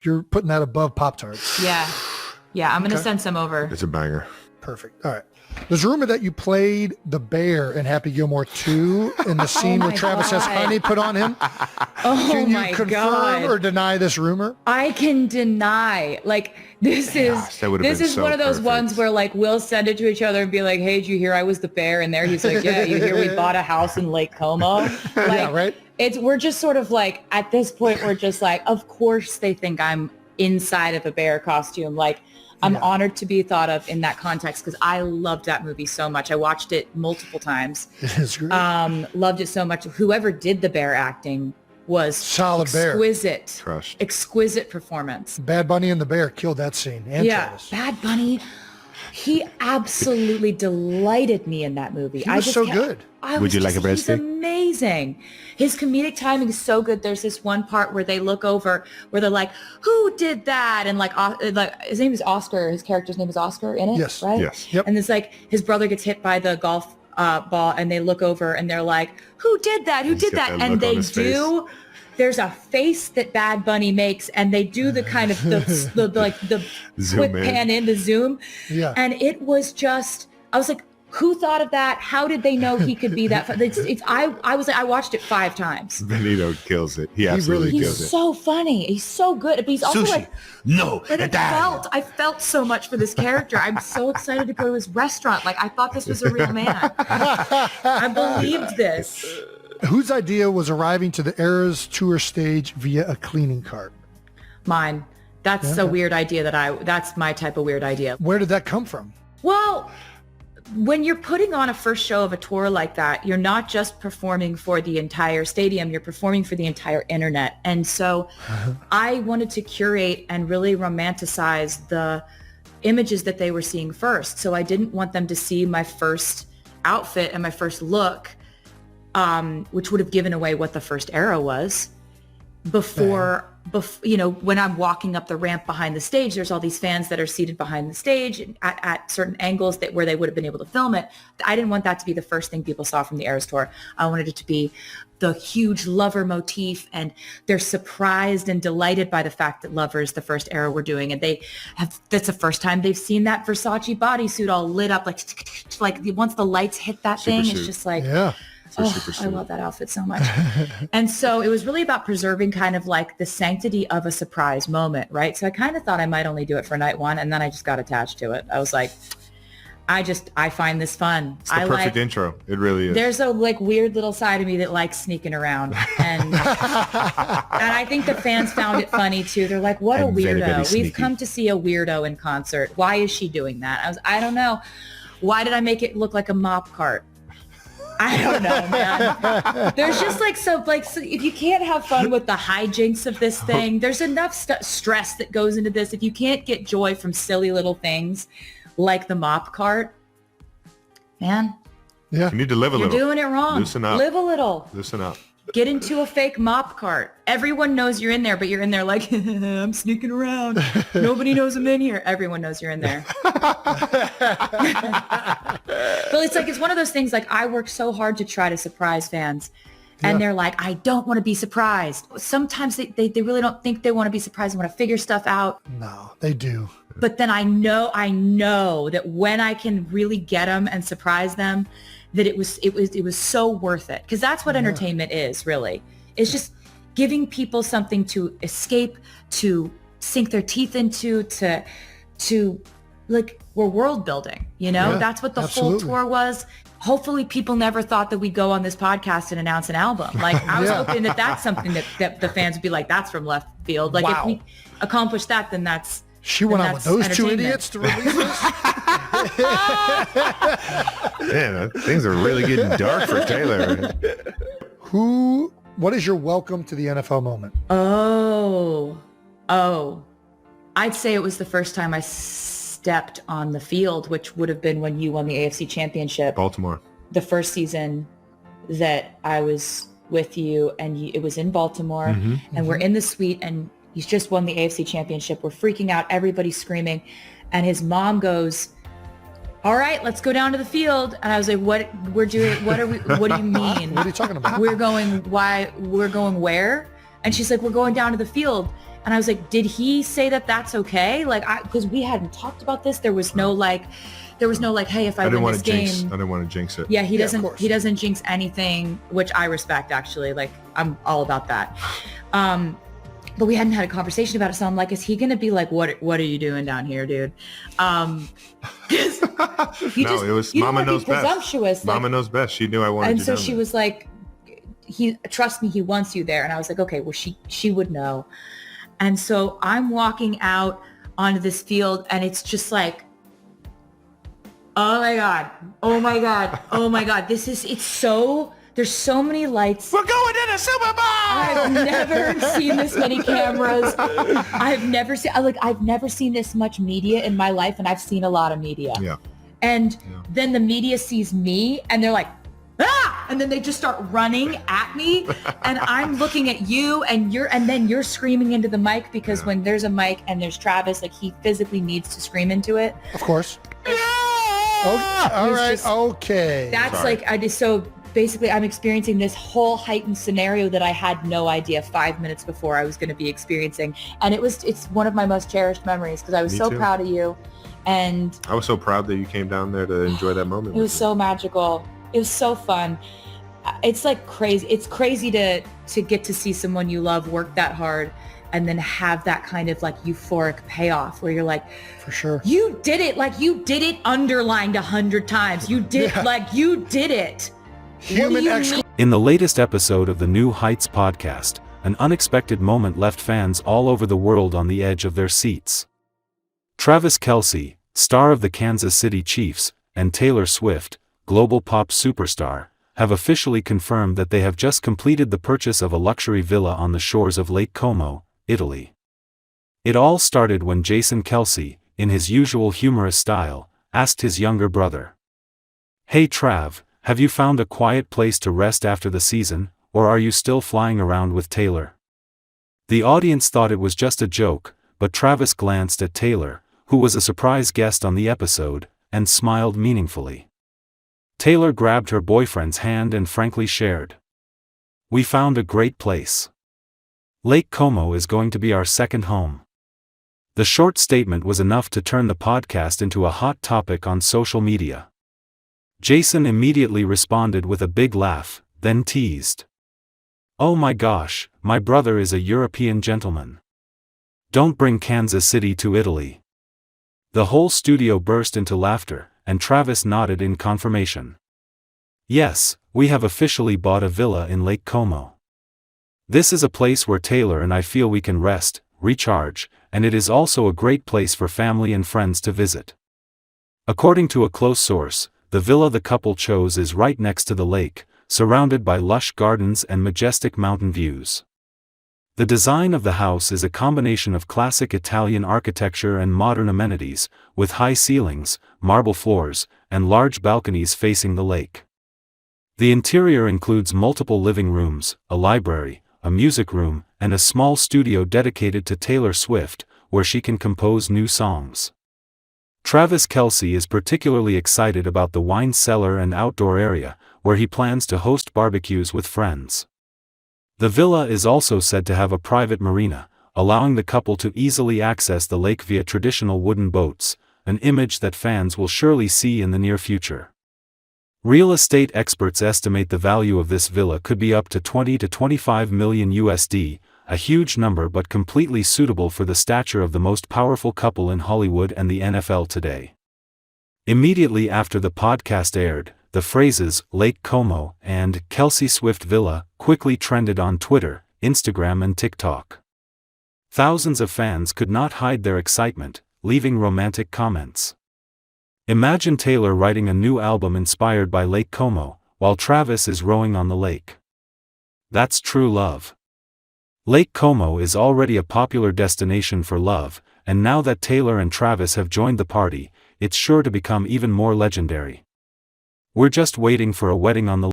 You're putting that above Pop-Tarts. Yeah. Yeah, I'm going to send some over. It's a banger. Perfect. All right. There's rumor that you played the bear in Happy Gilmore 2 in the scene where Travis has honey put on him. Can you confirm or deny this rumor? I can deny. Like, this is one of those ones where, like, we'll send it to each other and be like, hey, did you hear I was the bear? And there he's like, yeah, you hear we bought a house in Lake Como? Like, yeah, right? We're just sort of like, at this point, we're just like, of course they think I'm inside of a bear costume. Like, I'm honored to be thought of in that context because I loved that movie so much. I watched it multiple times. It's great. Loved it so much. Whoever did the bear acting was solid exquisite. Bear. Exquisite performance. Bad Bunny and the bear killed that scene. And Travis. Bad Bunny. He absolutely delighted me in that movie. He was so good. Would you like a bread He's stick? amazing. His comedic timing is so good. There's this one part where they look over, where they're like, "Who did that?" And like his name is Oscar. His character's name is Oscar in it. Yes. Right. Yes. Yep. And it's like his brother gets hit by the golf ball, and they look over and they're like, "Who did that? Who did that?" And they do. There's a face that Bad Bunny makes, and they do the kind of the quick pan in, the zoom. Yeah. And it was just, I was like, who thought of that? How did they know he could be that? I was like, I watched it 5 times. Benito kills it. He absolutely kills it. He's so funny. He's so good. But he's also like, no. but I felt so much for this character. I'm so excited to go to his restaurant. Like, I thought this was a real man. I believed this. Whose idea was arriving to the Eras tour stage via a cleaning cart? Mine. That's a weird idea that's my type of weird idea. Where did that come from? Well, when you're putting on a first show of a tour like that, you're not just performing for the entire stadium, you're performing for the entire internet. And so I wanted to curate and really romanticize the images that they were seeing first. So I didn't want them to see my first outfit and my first look, which would have given away what the first era was. Before, when I'm walking up the ramp behind the stage, there's all these fans that are seated behind the stage at certain angles where they would have been able to film it. I didn't want that to be the first thing people saw from the Eras tour. I wanted it to be the huge Lover motif, and they're surprised and delighted by the fact that Lover is the first era we're doing, and that's the first time they've seen that Versace bodysuit all lit up, like once the lights hit that thing, it's just like, yeah. I love that outfit so much. And so it was really about preserving kind of like the sanctity of a surprise moment, right? So I kind of thought I might only do it for night one, and then I just got attached to it. I was like, I find this fun. It's the perfect intro. It really is. There's a like weird little side of me that likes sneaking around. And I think the fans found it funny too. They're like, what a weirdo. We've come to see a weirdo in concert. Why is she doing that? I don't know. Why did I make it look like a mop cart? I don't know, man. There's just so if you can't have fun with the hijinks of this thing, there's enough stress that goes into this. If you can't get joy from silly little things like the mop cart, man. Yeah. You need to live a little. You're doing it wrong. Loosen up. Live a little. Listen up. Get into a fake mop cart. Everyone knows you're in there, but you're in there like, I'm sneaking around. Nobody knows I'm in here. Everyone knows you're in there. But it's one of those things, like, I work so hard to try to surprise fans. And they're like, I don't want to be surprised. Sometimes they really don't think they want to be surprised. They want to figure stuff out. No, they do. But then I know that when I can really get them and surprise them, that it was so worth it. Because that's what entertainment is, really. It's just giving people something to escape, to sink their teeth into, to like, we're world building, That's what the whole tour was. Hopefully people never thought that we'd go on this podcast and announce an album. Like, I was hoping that that's something that the fans would be like, that's from left field. Like, if we accomplish that, then that's She went on with those two idiots to release this? Man, things are really getting dark for Taylor. What is your welcome to the NFL moment? Oh, I'd say it was the first time I stepped on the field, which would have been when you won the AFC Championship. Baltimore. The first season that I was with you, and it was in Baltimore, and we're in the suite, and he's just won the AFC Championship. We're freaking out. Everybody's screaming. And his mom goes, all right, let's go down to the field. And I was like, what do you mean? What are you talking about? We're going where? And she's like, we're going down to the field. And I was like, did he say that that's okay? Like, because we hadn't talked about this. There was no like, hey, if I win this game. I didn't want to jinx it. Yeah, he doesn't jinx anything, which I respect, actually. Like, I'm all about that. But we hadn't had a conversation about it. So I'm like, is he going to be like, what are you doing down here, dude? No, it was Mama knows best. Presumptuous. Mama knows best. She knew I wanted to. And so she was like, trust me, he wants you there. And I was like, okay, well, she would know. And so I'm walking out onto this field and it's just like, oh my God. There's so many lights. We're going to the Super Bowl. I've never seen this many cameras. I've never seen this much media in my life, and I've seen a lot of media. Yeah. And then the media sees me and they're like, ah! And then they just start running at me. And I'm looking at you and then you're screaming into the mic because when there's a mic and there's Travis, like he physically needs to scream into it. Of course. Oh, all right. Okay. That's Sorry. So basically I'm experiencing this whole heightened scenario that I had no idea 5 minutes before I was going to be experiencing. And it's one of my most cherished memories because I was so proud of you. And I was so proud that you came down there to enjoy that moment. It was so magical. It was so fun. It's like crazy. It's crazy to get to see someone you love work that hard and then have that kind of like euphoric payoff where you're like, for sure, you did it. Like you did it underlined 100 times. You did like you did it. In the latest episode of the New Heights podcast, an unexpected moment left fans all over the world on the edge of their seats. Travis Kelce, star of the Kansas City Chiefs, and Taylor Swift, global pop superstar, have officially confirmed that they have just completed the purchase of a luxury villa on the shores of Lake Como, Italy. It all started when Jason Kelce, in his usual humorous style, asked his younger brother, "Hey Trav, have you found a quiet place to rest after the season, or are you still flying around with Taylor?" The audience thought it was just a joke, but Travis glanced at Taylor, who was a surprise guest on the episode, and smiled meaningfully. Taylor grabbed her boyfriend's hand and frankly shared, "We found a great place. Lake Como is going to be our second home." The short statement was enough to turn the podcast into a hot topic on social media. Jason immediately responded with a big laugh, then teased, "Oh my gosh, my brother is a European gentleman. Don't bring Kansas City to Italy." The whole studio burst into laughter, and Travis nodded in confirmation. "Yes, we have officially bought a villa in Lake Como. This is a place where Taylor and I feel we can rest, recharge, and it is also a great place for family and friends to visit." According to a close source, the villa the couple chose is right next to the lake, surrounded by lush gardens and majestic mountain views. The design of the house is a combination of classic Italian architecture and modern amenities, with high ceilings, marble floors, and large balconies facing the lake. The interior includes multiple living rooms, a library, a music room, and a small studio dedicated to Taylor Swift, where she can compose new songs. Travis Kelce is particularly excited about the wine cellar and outdoor area, where he plans to host barbecues with friends. The villa is also said to have a private marina, allowing the couple to easily access the lake via traditional wooden boats, an image that fans will surely see in the near future. Real estate experts estimate the value of this villa could be up to 20 to 25 million USD, a huge number but completely suitable for the stature of the most powerful couple in Hollywood and the NFL today. Immediately after the podcast aired, the phrases "Lake Como" and "Kelce Swift Villa" quickly trended on Twitter, Instagram and TikTok. Thousands of fans could not hide their excitement, leaving romantic comments. Imagine Taylor writing a new album inspired by Lake Como, while Travis is rowing on the lake. That's true love. Lake Como is already a popular destination for love, and now that Taylor and Travis have joined the party, it's sure to become even more legendary. We're just waiting for a wedding on the